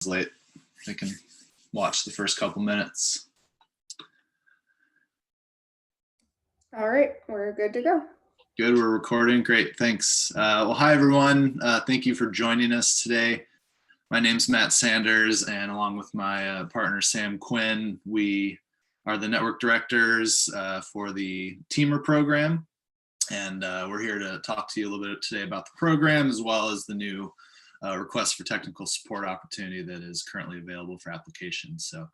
late. They can watch the first couple minutes. All right, we're good to go. Good, we're recording. Great, thanks. Well, hi everyone. Thank you for joining us today. My name's Matt Sanders, and along with my partner Sam Quinn, we are the network directors for the TEAMER program. And we're here to talk to you a little bit today about the program, as well as the new request for technical support opportunity that is currently available for applications. So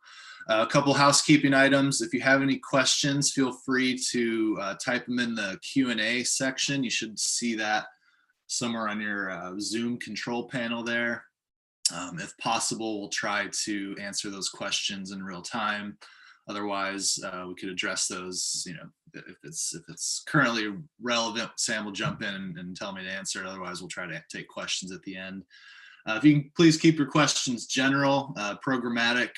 a couple housekeeping items. If you have any questions, feel free to type them in the Q&A section. You should see that somewhere on your Zoom control panel there. If possible, we'll try to answer those questions in real time. Otherwise, we could address those, if it's currently relevant, Sam will jump in and tell me to answer it. Otherwise, we'll try to take questions at the end. If you can please keep your questions general, programmatic,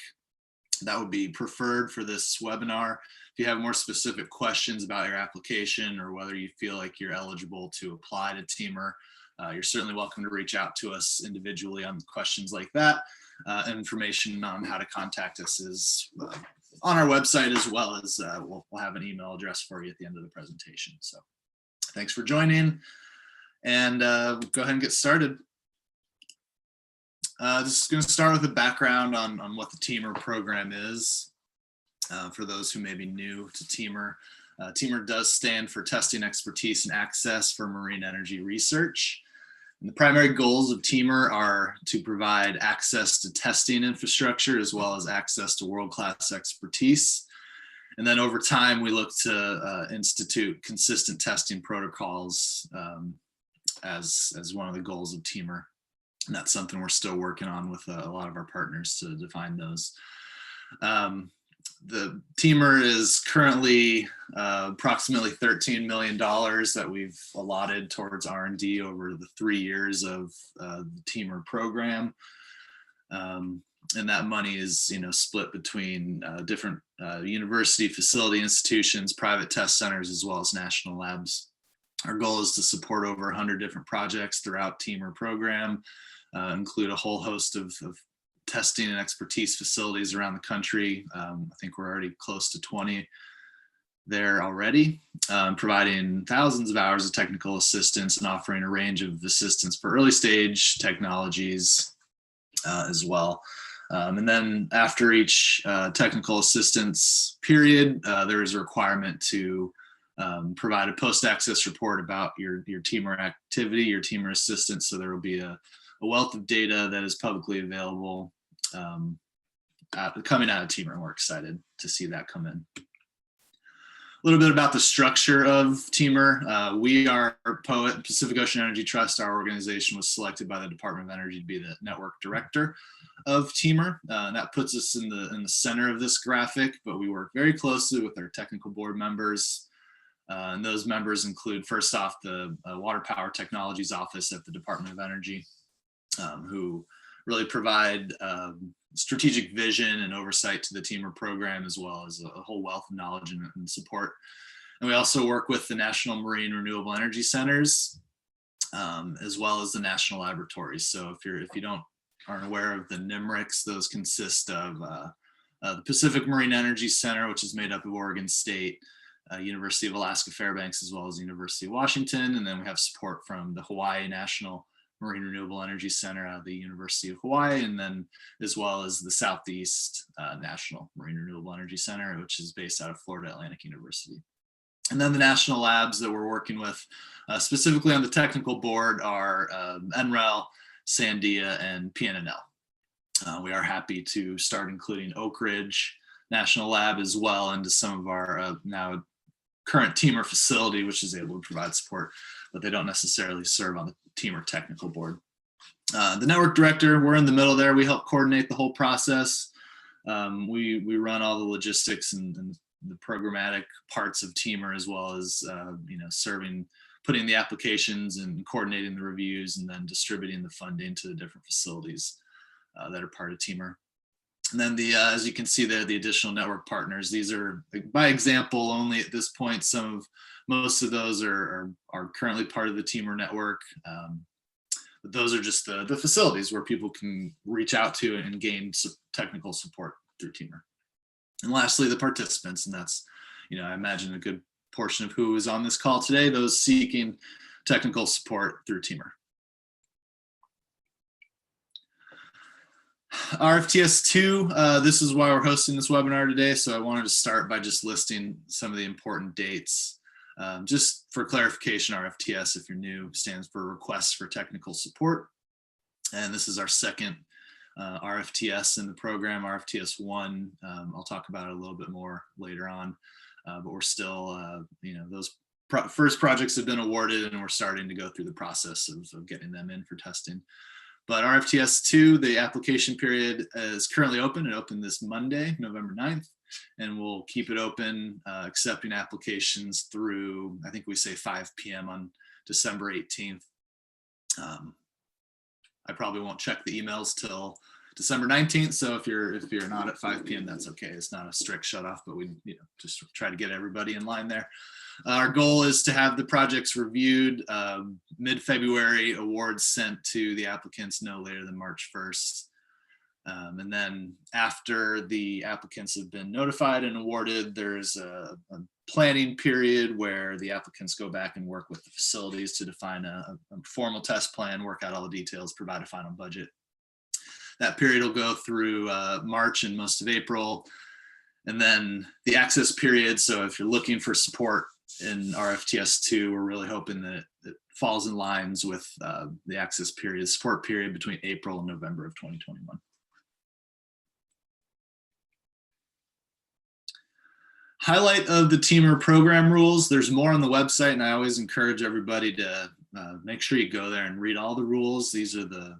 that would be preferred for this webinar. If you have more specific questions about your application or whether you feel like you're eligible to apply to TEAMER, you're certainly welcome to reach out to us individually on questions like that. Information on how to contact us is on our website, as well as we'll have an email address for you at the end of the presentation. So thanks for joining, and we'll go ahead and get started. Just going to start with a background on what the TEAMER program is. For those who may be new to TEAMER, TEAMER does stand for Testing Expertise and Access for Marine Energy Research. And the primary goals of TEAMER are to provide access to testing infrastructure, as well as access to world-class expertise. And then over time, we look to institute consistent testing protocols as one of the goals of TEAMER. And that's something we're still working on with a lot of our partners to define those. The TEAMER is currently approximately $13 million that we've allotted towards R&D over the 3 years of the TEAMER program. And that money is split between different university, facility institutions, private test centers, as well as national labs. Our goal is to support over 100 different projects throughout TEAMER program, include a whole host of testing and expertise facilities around the country. I think we're already close to 20 there already, providing thousands of hours of technical assistance and offering a range of assistance for early stage technologies as well. And then after each technical assistance period, there is a requirement to provide a post-access report about your TEAMER activity, your TEAMER assistance. So there will be a wealth of data that is publicly available coming out of TEAMER, and we're excited to see that come in. A little bit about the structure of TEAMER. We are POET, Pacific Ocean Energy Trust. Our organization was selected by the Department of Energy to be the network director of TEAMER. And that puts us in the center of this graphic, but we work very closely with our technical board members. And those members include, first off, the Water Power Technologies Office at the Department of Energy, who really provide strategic vision and oversight to the TEAMER program, as well as a whole wealth of knowledge and support. And we also work with the National Marine Renewable Energy Centers, as well as the national laboratories. So if you aren't aware of the NMRICs, those consist of the Pacific Marine Energy Center, which is made up of Oregon State, University of Alaska Fairbanks, as well as University of Washington. And then we have support from the Hawaii National Marine Renewable Energy Center out of the University of Hawaii, and then as well as the Southeast National Marine Renewable Energy Center, which is based out of Florida Atlantic University. And then the national labs that we're working with, specifically on the technical board, are NREL, Sandia, and PNNL. We are happy to start including Oak Ridge National Lab as well into some of our now current TEAMER facility, which is able to provide support, but they don't necessarily serve on the TEAMER technical board. The network director, we're in the middle there. We help coordinate the whole process. We run all the logistics and the programmatic parts of TEAMER, as well as putting the applications and coordinating the reviews, and then distributing the funding to the different facilities that are part of TEAMER. And then as you can see there, the additional network partners, these are by example only at this point. Most of those are currently part of the TEAMER network. But those are just the facilities where people can reach out to and gain technical support through TEAMER. And lastly, the participants, and that's, I imagine a good portion of who is on this call today, those seeking technical support through TEAMER. RFTS 2, this is why we're hosting this webinar today. So I wanted to start by just listing some of the important dates. Just for clarification, RFTS, if you're new, stands for Requests for Technical Support. And this is our second RFTS in the program, RFTS 1. I'll talk about it a little bit more later on, but we're still, those first projects have been awarded and we're starting to go through the process of getting them in for testing. But RFTS 2, the application period is currently open. It opened this Monday, November 9th, and we'll keep it open, accepting applications through, I think we say 5 p.m. on December 18th. I probably won't check the emails till December 19th. So if you're not at 5 p.m., that's okay. It's not a strict shut off, but we just try to get everybody in line there. Our goal is to have the projects reviewed mid-February, awards sent to the applicants no later than March 1st. And then after the applicants have been notified and awarded, there's a planning period where the applicants go back and work with the facilities to define a formal test plan, work out all the details, provide a final budget. That period will go through March and most of April. And then the access period, so if you're looking for support in RFTS 2, we're really hoping that it falls in lines with the access period, support period between April and November of 2021. Highlight of the TEAMER program rules. There's more on the website, and I always encourage everybody to make sure you go there and read all the rules. These are the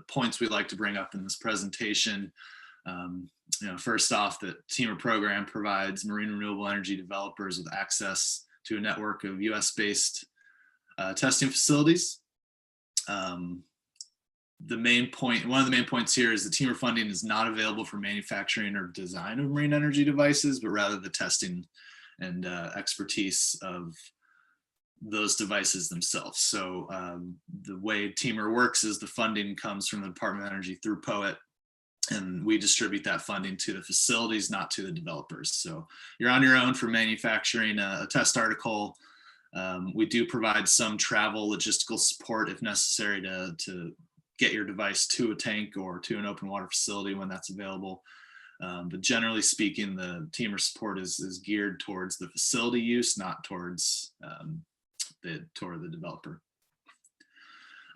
points we like to bring up in this presentation. First off, the TEAMER program provides marine renewable energy developers with access to a network of US-based testing facilities. One of the main points here is the TEAMER funding is not available for manufacturing or design of marine energy devices, but rather the testing and expertise of those devices themselves. So the way TEAMER works is the funding comes from the Department of Energy through POET, and we distribute that funding to the facilities, not to the developers. So you're on your own for manufacturing a test article. We do provide some travel logistical support if necessary to get your device to a tank or to an open water facility when that's available. But generally speaking, the TEAMER support is geared towards the facility use, not towards the developer.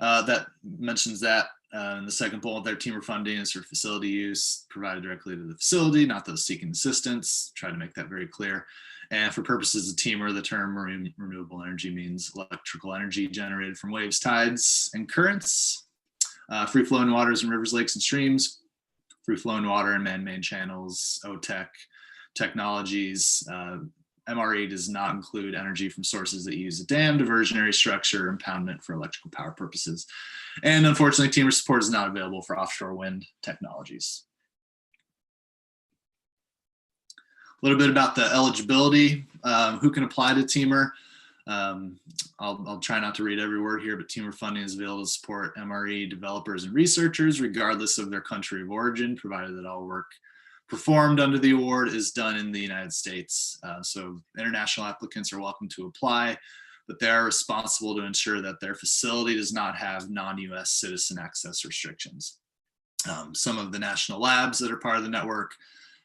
That mentions that. And the second bullet there, TEAMER funding is for facility use provided directly to the facility, not those seeking assistance. Try to make that very clear. And for purposes of TEAMER, the term marine renewable energy means electrical energy generated from waves, tides, and currents, free-flowing waters and rivers, lakes, and streams, free-flowing water and man-made channels, OTEC technologies. MRE does not include energy from sources that use a dam, diversionary structure, impoundment for electrical power purposes. And unfortunately, TEAMER support is not available for offshore wind technologies. A little bit about the eligibility, who can apply to TEAMER. I'll try not to read every word here, but TEAMER funding is available to support MRE developers and researchers, regardless of their country of origin, provided that all work performed under the award is done in the United States. So international applicants are welcome to apply, but they are responsible to ensure that their facility does not have non-US citizen access restrictions. Some of the national labs that are part of the network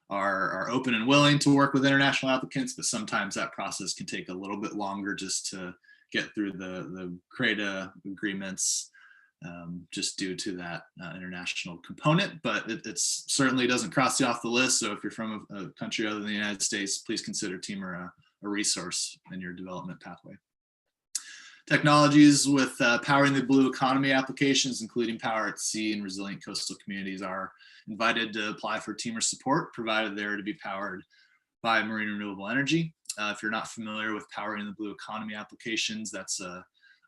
are open and willing to work with international applicants, but sometimes that process can take a little bit longer just to get through the CRADA agreements, just due to that international component, but it certainly doesn't cross you off the list. So if you're from a country other than the United States, please consider TEAMER a resource in your development pathway. Technologies with powering the blue economy applications, including power at sea and resilient coastal communities, are invited to apply for TEAMER support, provided they're to be powered by marine renewable energy. If you're not familiar with powering the blue economy applications, that's a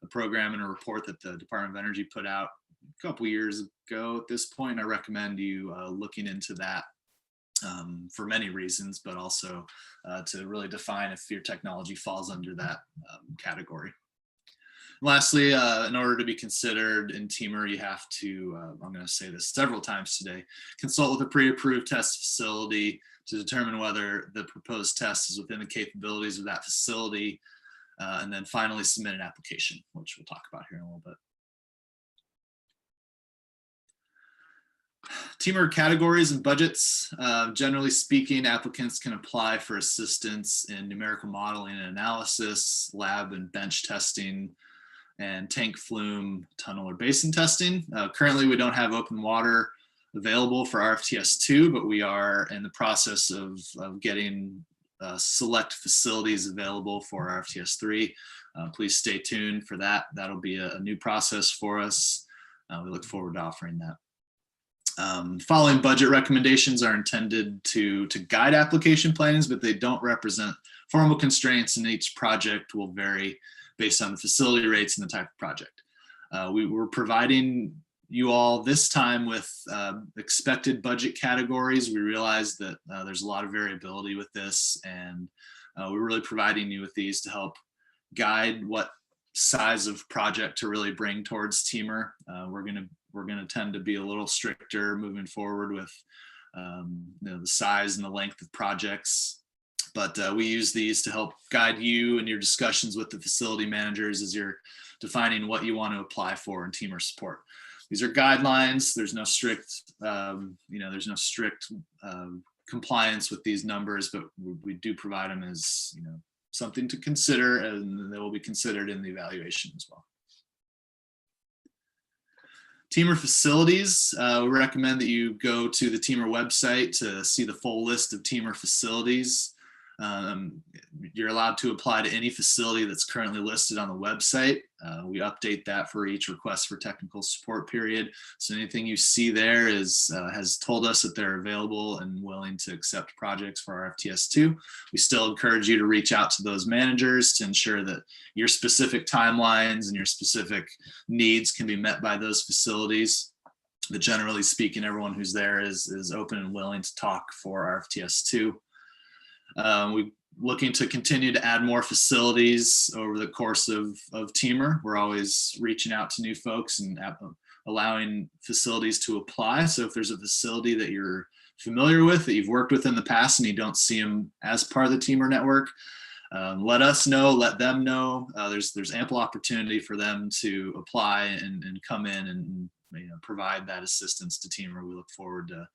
program and a report that the Department of Energy put out a couple years ago at this point. I recommend you looking into that for many reasons, but also to really define if your technology falls under that category. Lastly, in order to be considered in TEAMER, you have to, I'm going to say this several times today, consult with a pre-approved test facility to determine whether the proposed test is within the capabilities of that facility, and then finally submit an application, which we'll talk about here in a little bit. TEAMER categories and budgets. Generally speaking, applicants can apply for assistance in numerical modeling and analysis, lab and bench testing, and tank flume, tunnel, or basin testing. Currently, we don't have open water available for RFTS 2, but we are in the process of getting select facilities available for RFTS 3. Please stay tuned for that. That'll be a new process for us. We look forward to offering that. Following budget recommendations are intended to guide application plans, but they don't represent formal constraints, and each project will vary based on the facility rates and the type of project. We're providing you all this time with expected budget categories. We realize that there's a lot of variability with this, and we're really providing you with these to help guide what size of project to really bring towards TEAMER. We're gonna tend to be a little stricter moving forward with the size and the length of projects, but we use these to help guide you in your discussions with the facility managers as you're defining what you want to apply for in TEAMER support. These are guidelines. There's no strict, compliance with these numbers, but we do provide them as something to consider, and they will be considered in the evaluation as well. TEAMER facilities, we recommend that you go to the TEAMER website to see the full list of TEAMER facilities. You're allowed to apply to any facility that's currently listed on the website. We update that for each request for technical support period. So anything you see there has told us that they're available and willing to accept projects for RFTS 2. We still encourage you to reach out to those managers to ensure that your specific timelines and your specific needs can be met by those facilities. But generally speaking, everyone who's there is open and willing to talk for RFTS 2. We're looking to continue to add more facilities over the course of TEAMER. We're always reaching out to new folks and allowing facilities to apply. So if there's a facility that you're familiar with, that you've worked with in the past, and you don't see them as part of the TEAMER network, let us know, let them know. There's ample opportunity for them to apply and come in and provide that assistance to TEAMER. We look forward to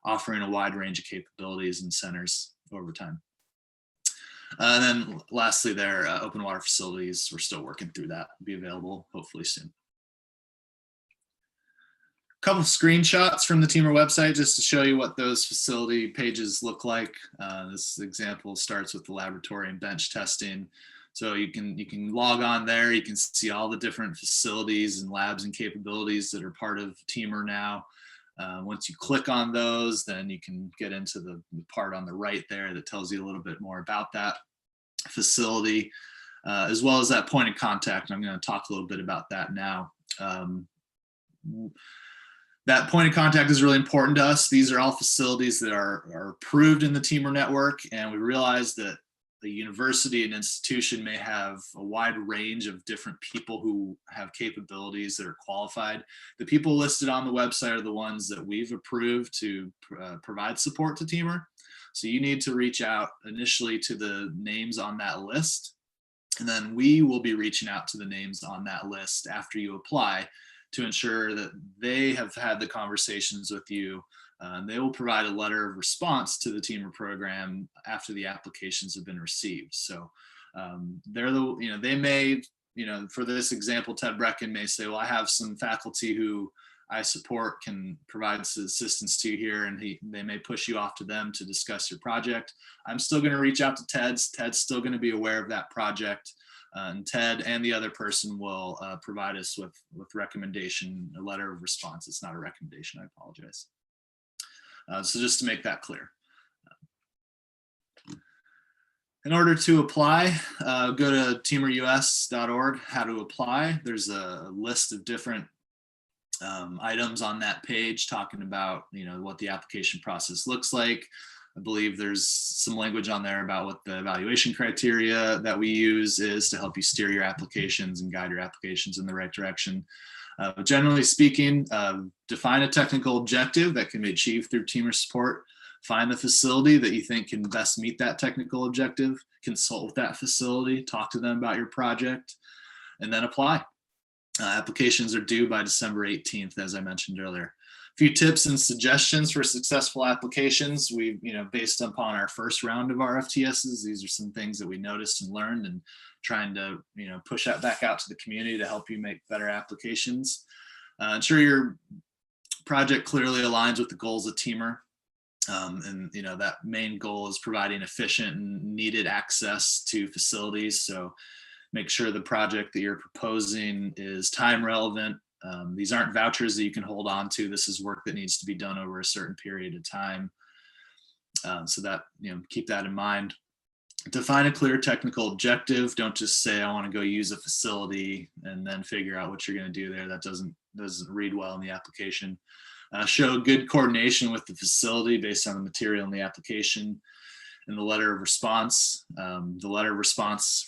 offering a wide range of capabilities and centers over time. And then lastly, their open water facilities, we're still working through that. Will be available hopefully soon. A couple of screenshots from the TEAMER website just to show you what those facility pages look like. This example starts with the laboratory and bench testing. So you can log on there. You can see all the different facilities and labs and capabilities that are part of TEAMER now. Once you click on those, then you can get into the part on the right there that tells you a little bit more about that facility, as well as that point of contact. I'm going to talk a little bit about that now. That point of contact is really important to us. These are all facilities that are approved in the TEAMER network, and we realize that the university and institution may have a wide range of different people who have capabilities that are qualified. The people listed on the website are the ones that we've approved to provide support to TEAMER. So you need to reach out initially to the names on that list, and then we will be reaching out to the names on that list after you apply to ensure that they have had the conversations with you. They will provide a letter of response to the TEAMER program after the applications have been received. So they may, for this example, Ted Brecken may say, well, I have some faculty who I support can provide assistance to here, and they may push you off to them to discuss your project. I'm still going to reach out to Ted's. Ted's still going to be aware of that project. And Ted and the other person will provide us with recommendation, a letter of response. It's not a recommendation, I apologize. So just to make that clear. In order to apply, go to teamerus.org, how to apply. There's a list of different items on that page talking about what the application process looks like. I believe there's some language on there about what the evaluation criteria that we use is to help you steer your applications and guide your applications in the right direction. But generally speaking, define a technical objective that can be achieved through TEAMER support. Find the facility that you think can best meet that technical objective. Consult with that facility, talk to them about your project, and then apply. Applications are due by December 18th, as I mentioned earlier. A few tips and suggestions for successful applications. We, based upon our first round of RFTSs, these are some things that we noticed and learned, and trying to, push that back out to the community to help you make better applications. Ensure your project clearly aligns with the goals of TEAMER. And that main goal is providing efficient and needed access to facilities. So make sure the project that you're proposing is time relevant. These aren't vouchers that you can hold on to. This is work that needs to be done over a certain period of time. So that, keep that in mind. Define a clear technical objective. Don't just say, I want to go use a facility and then figure out what you're going to do there. That doesn't read well in the application. Show good coordination with the facility based on the material in the application. And the letter of response,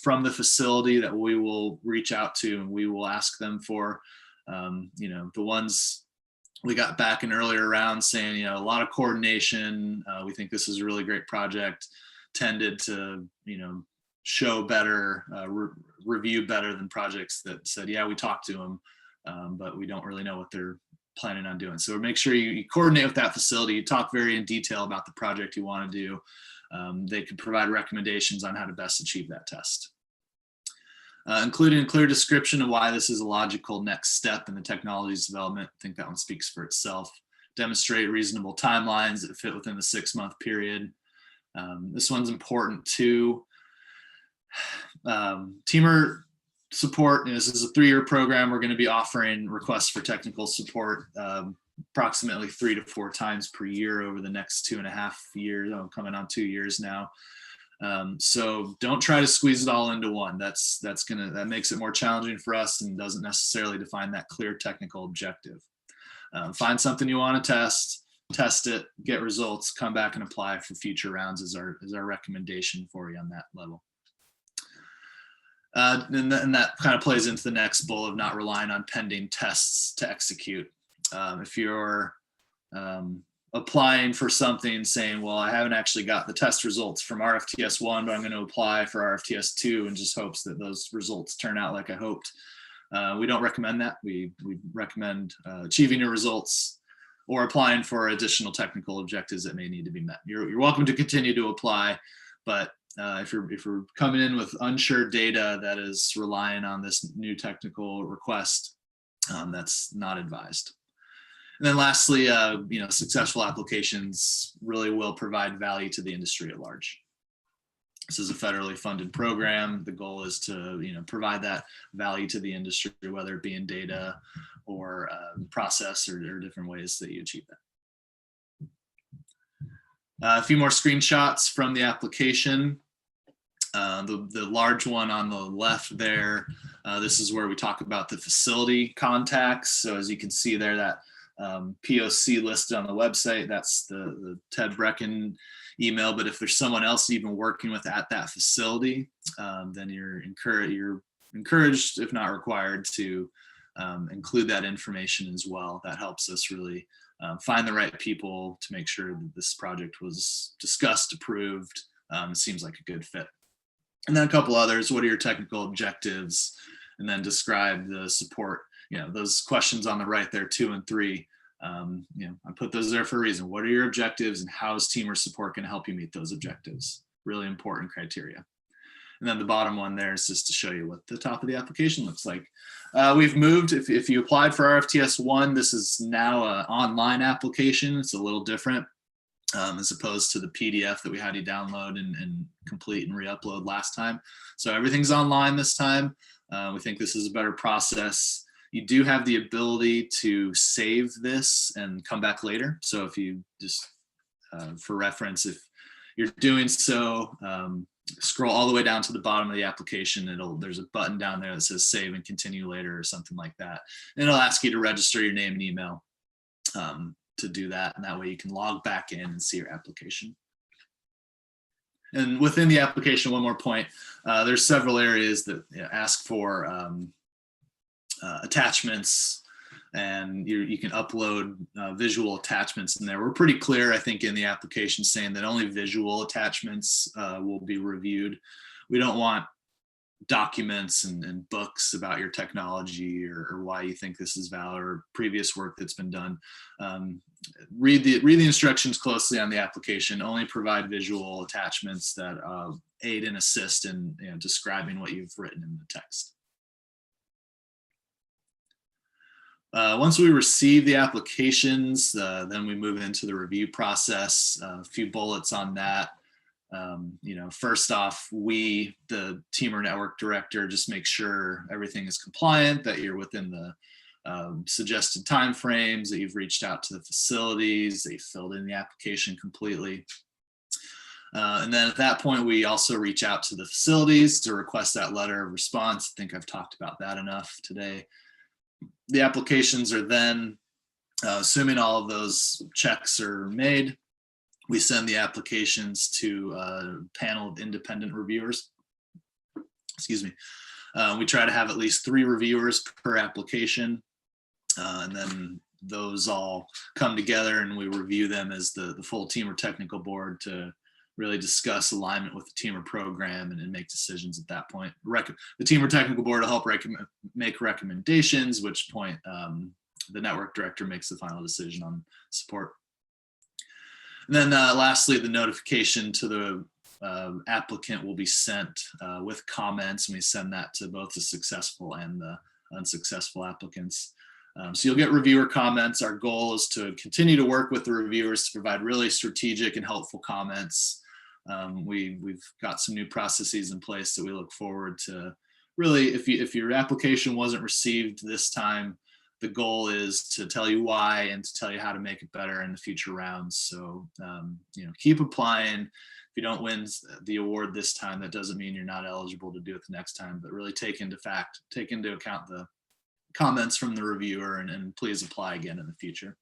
from the facility that we will reach out to and we will ask them for. The ones we got back in earlier rounds saying, a lot of coordination. We think this is a really great project, tended to, show better, review better than projects that said, yeah, we talked to them, but we don't really know what they're planning on doing. So make sure you coordinate with that facility. You talk very in detail about the project you want to do. They could provide recommendations on how to best achieve that test. Including a clear description of why this is a logical next step in the technology's development. I think that one speaks for itself. Demonstrate reasonable timelines that fit within the 6-month period. This one's important too. TEAMER support, this is a 3-year program. We're going to be offering requests for technical support approximately 3 to 4 times per year over the next 2.5 years. I'm coming on 2 years now. So don't try to squeeze it all into one. That makes it more challenging for us and doesn't necessarily define that clear technical objective. Find something you want to test it, get results, come back and apply for future rounds is our recommendation for you on that level. And that kind of plays into the next bullet of not relying on pending tests to execute. If you're applying for something saying, well, I haven't actually got the test results from RFTS 1, but I'm going to apply for RFTS 2 and just hopes that those results turn out like I hoped. We don't recommend that. We recommend achieving your results or applying for additional technical objectives that may need to be met. You're welcome to continue to apply, but if you're coming in with unsure data that is relying on this new technical request, that's not advised. And then lastly, successful applications really will provide value to the industry at large. This is a federally funded program. The goal is to, provide that value to the industry, whether it be in data or process or different ways that you achieve that. A few more screenshots from the application. The large one on the left there, this is where we talk about the facility contacts. So as you can see there, that POC listed on the website, that's the Ted Brecken email. But if there's someone else even working with at that facility, then you're encouraged, if not required, to include that information as well. That helps us really find the right people to make sure that this project was discussed, approved. It seems like a good fit. And then a couple others. What are your technical objectives? And then describe the support. Those questions on the right there, 2 and 3. I put those there for a reason. What are your objectives and how is TEAMER support going to help you meet those objectives? Really important criteria. And then the bottom one there is just to show you what the top of the application looks like. We've moved, if you applied for RFTS 1, this is now an online application. It's a little different as opposed to the PDF that we had you download and complete and re-upload last time. So everything's online this time. We think this is a better process. You do have the ability to save this and come back later. So if you just, for reference, if you're doing so, scroll all the way down to the bottom of the application. There's a button down there that says save and continue later or something like that. And it'll ask you to register your name and email to do that. And that way you can log back in and see your application. And within the application, one more point, there's several areas that ask for attachments, and you can upload visual attachments in there. We're pretty clear, I think, in the application saying that only visual attachments will be reviewed. We don't want documents and books about your technology or why you think this is valid or previous work that's been done. Read the instructions closely on the application. Only provide visual attachments that aid and assist in describing what you've written in the text. Once we receive the applications, then we move into the review process. A few bullets on that. First off, we, the TEAMER network director, just make sure everything is compliant, that you're within the suggested timeframes, that you've reached out to the facilities, that you filled in the application completely. And then at that point, we also reach out to the facilities to request that letter of response. I think I've talked about that enough today. The applications are then, assuming all of those checks are made, we send the applications to a panel of independent reviewers. Excuse me. We try to have at least 3 reviewers per application. And then those all come together and we review them as the full TEAMER technical board to really discuss alignment with the TEAMER program and make decisions at that point. The TEAMER technical board will help make recommendations, which point the network director makes the final decision on support. And then lastly, the notification to the applicant will be sent with comments, and we send that to both the successful and the unsuccessful applicants. So you'll get reviewer comments. Our goal is to continue to work with the reviewers to provide really strategic and helpful comments. We've got some new processes in place that we look forward to. Really, if your application wasn't received this time, the goal is to tell you why and to tell you how to make it better in the future rounds. So, keep applying. If you don't win the award this time, that doesn't mean you're not eligible to do it the next time, but really take into account the comments from the reviewer and please apply again in the future.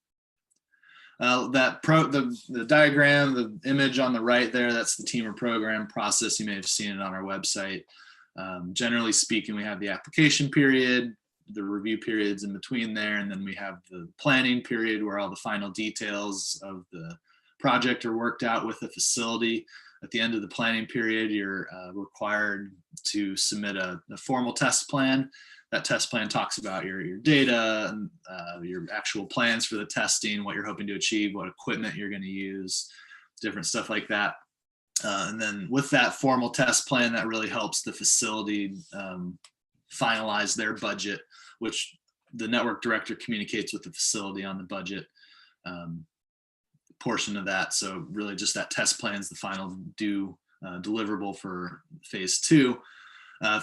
The diagram, the image on the right there, that's the TEAMER program process. You may have seen it on our website. Generally speaking, we have the application period, the review periods in between there, and then we have the planning period where all the final details of the project are worked out with the facility. At the end of the planning period, you're required to submit a formal test plan. That test plan talks about your data, and your actual plans for the testing, what you're hoping to achieve, what equipment you're going to use, different stuff like that. And then with that formal test plan, that really helps the facility finalize their budget, which the network director communicates with the facility on the budget portion of that. So really just that test plan is the final deliverable for phase 2.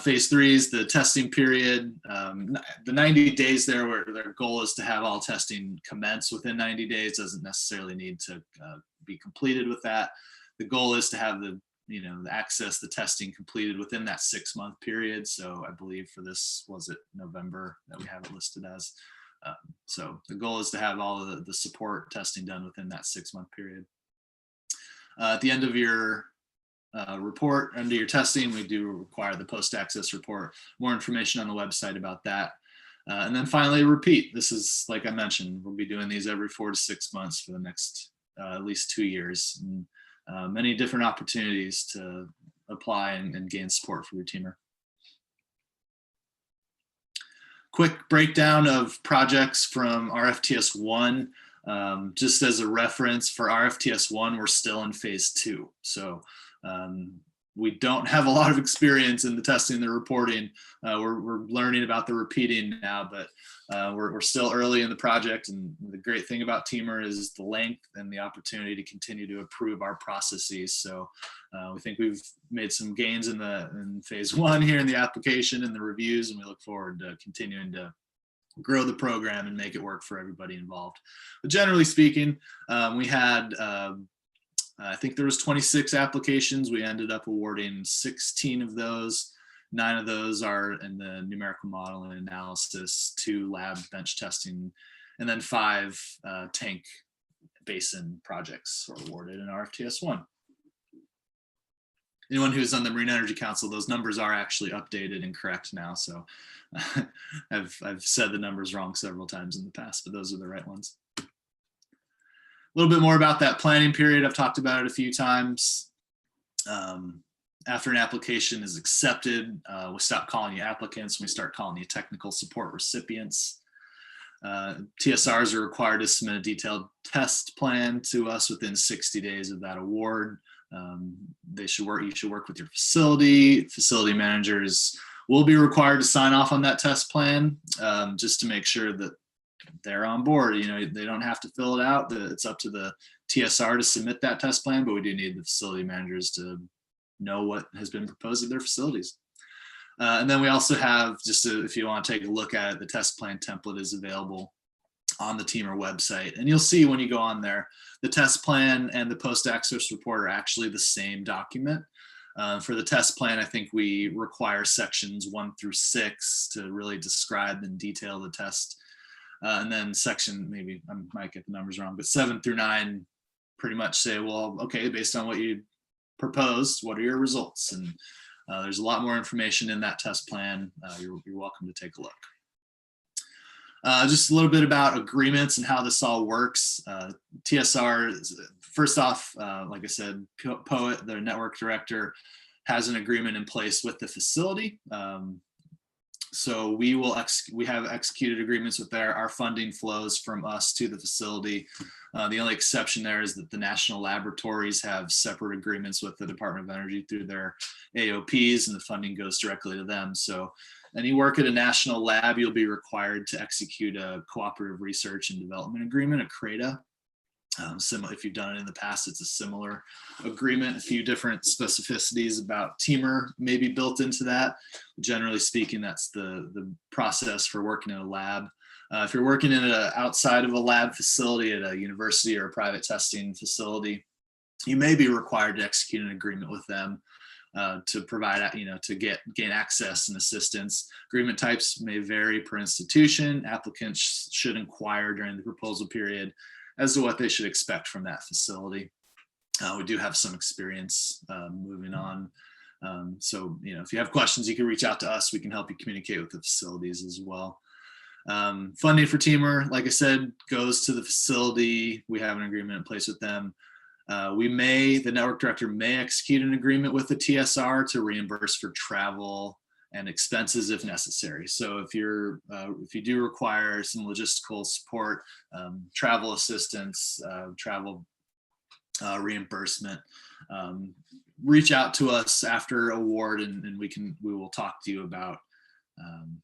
Phase 3 is the testing period. The 90 days there, where their goal is to have all testing commence within 90 days, doesn't necessarily need to be completed with that. The goal is to have the testing completed within that 6-month period. So I believe for this, was it November that we have it listed as? So the goal is to have all of the support testing done within that 6-month period. At the end of your report, under your testing, we do require the post-access report. More information on the website about that. And then finally, repeat. This is, like I mentioned, we'll be doing these every 4 to 6 months for the next at least 2 years. And, many different opportunities to apply and gain support for your TEAMER. Quick breakdown of projects from RFTS 1. Just as a reference, for RFTS 1, we're still in phase 2. So we don't have a lot of experience in the testing and the reporting. We're learning about the repeating now, but we're still early in the project. And the great thing about TEAMER is the length and the opportunity to continue to improve our processes. So we think we've made some gains in phase 1 here in the application and the reviews, and we look forward to continuing to grow the program and make it work for everybody involved. But generally speaking, we had I think there was 26 applications. We ended up awarding 16 of those. 9 of those are in the numerical modeling and analysis, 2 lab bench testing, and then 5 tank basin projects were awarded in RFTS 1. anyone who's on the Marine Energy Council, those numbers are actually updated and correct now. So I've said the numbers wrong several times in the past, but those are the right ones. A little bit more about that planning period. I've talked about it a few times. After an application is accepted, we stop calling you applicants. We start calling you technical support recipients. TSRs are required to submit a detailed test plan to us within 60 days of that award. You should work with your facility. Facility managers will be required to sign off on that test plan, just to make sure that they're on board. You know, they don't have to fill it out. It's up to the TSR to submit that test plan, but we do need the facility managers to know what has been proposed at their facilities. And then we also have, if you want to take a look at it, the test plan template is available on the TEAMER website. And you'll see when you go on there, the test plan and the post-access report are actually the same document. For the test plan, I think we require sections 1 through 6 to really describe and detail the test. And then maybe I might get the numbers wrong, but 7 through 9 pretty much say, well, okay, based on what you proposed, what are your results? And there's a lot more information in that test plan. You're welcome to take a look. Just a little bit about agreements and how this all works. TSR, first off, like I said, POET, the network director, has an agreement in place with the facility. So we have executed agreements with our funding flows from us to the facility. The only exception there is that the national laboratories have separate agreements with the Department of Energy through their AOPs, and the funding goes directly to them. So any work at a national lab, you'll be required to execute a cooperative research and development agreement, a CRADA. Similar, if you've done it in the past, it's a similar agreement. A few different specificities about TEAMER may be built into that. Generally speaking, that's the process for working in a lab. If you're working outside of a lab facility at a university or a private testing facility, you may be required to execute an agreement with them to provide, to gain access and assistance. Agreement types may vary per institution. Applicants should inquire during the proposal period as to what they should expect from that facility. We do have some experience moving on. So, if you have questions, you can reach out to us. We can help you communicate with the facilities as well. Funding for TEAMER, like I said, goes to the facility. We have an agreement in place with them. The network director may execute an agreement with the TSR to reimburse for travel and expenses if necessary. So if you do require some logistical support, travel assistance, travel reimbursement, reach out to us after award, and we will talk to you about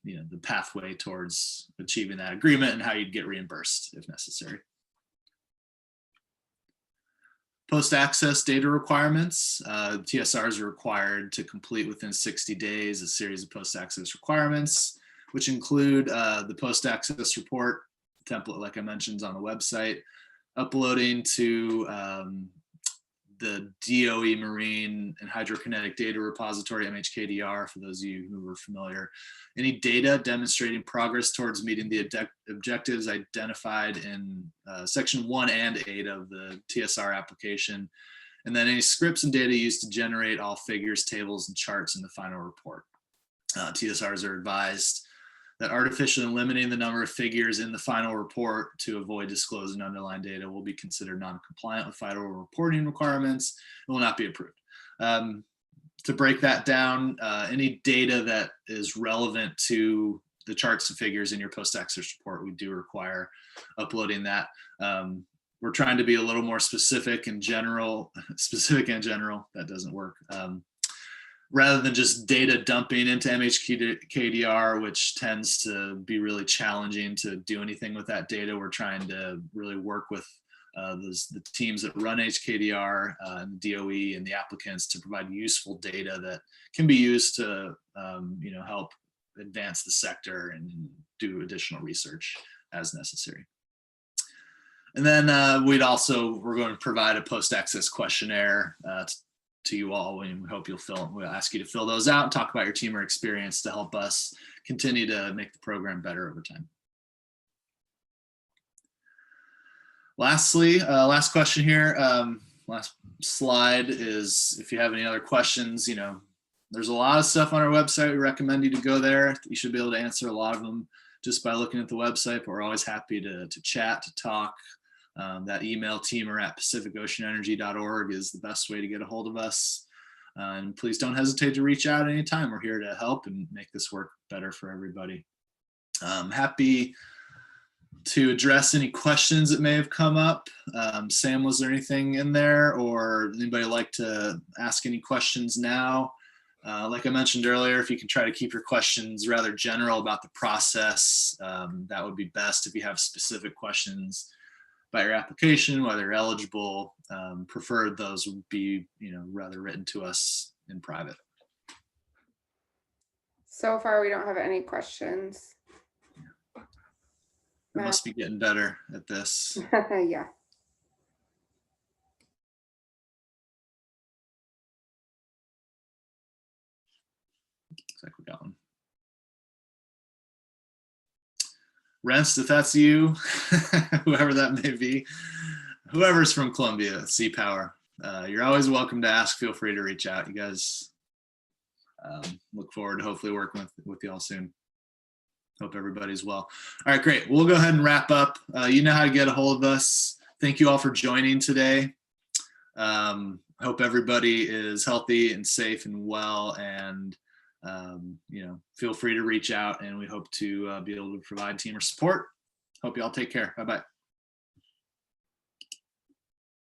the pathway towards achieving that agreement and how you'd get reimbursed if necessary. Post-access data requirements. TSRs are required to complete within 60 days a series of post-access requirements, which include the post-access report template, like I mentioned, on the website, uploading to the DOE Marine and Hydrokinetic Data Repository, MHKDR, for those of you who are familiar. Any data demonstrating progress towards meeting the objectives identified in section 1 and 8 of the TSR application. And then any scripts and data used to generate all figures, tables, and charts in the final report. TSRs are advised that artificially limiting the number of figures in the final report to avoid disclosing underlying data will be considered non-compliant with final reporting requirements and will not be approved. To break that down, any data that is relevant to the charts and figures in your post-access report, we do require uploading that. We're trying to be a little more specific and general. That doesn't work. Rather than just data dumping into MHKDR, which tends to be really challenging to do anything with that data, we're trying to really work with the teams that run HKDR and DOE and the applicants to provide useful data that can be used to help advance the sector and do additional research as necessary. And then we're going to provide a post-access questionnaire to you all, and we hope we'll ask you to fill those out and talk about your TEAMER experience to help us continue to make the program better over time. Lastly, last question here. last slide is if you have any other questions, there's a lot of stuff on our website. We recommend you to go there. You should be able to answer a lot of them just by looking at the website, but we're always happy to chat, to talk. That email teamer@pacificoceanenergy.org is the best way to get a hold of us. And please don't hesitate to reach out anytime. We're here to help and make this work better for everybody. Happy to address any questions that may have come up. Sam, was there anything in there, or anybody like to ask any questions now? Like I mentioned earlier, if you can try to keep your questions rather general about the process, that would be best. If you have specific questions about your application, whether you're eligible, preferred those would be, rather written to us in private. So far, we don't have any questions. I must be getting better at this. Yeah. Looks like we got one. Renst, if that's you, whoever that may be, whoever's from Columbia, Sea Power, you're always welcome to ask. Feel free to reach out. You guys, look forward to hopefully working with y'all soon. Hope everybody's well. All right, great. We'll go ahead and wrap up. You know how to get a hold of us. Thank you all for joining today. Hope everybody is healthy and safe and well, and feel free to reach out, and we hope to be able to provide TEAMER support. Hope you all take care. Bye-bye.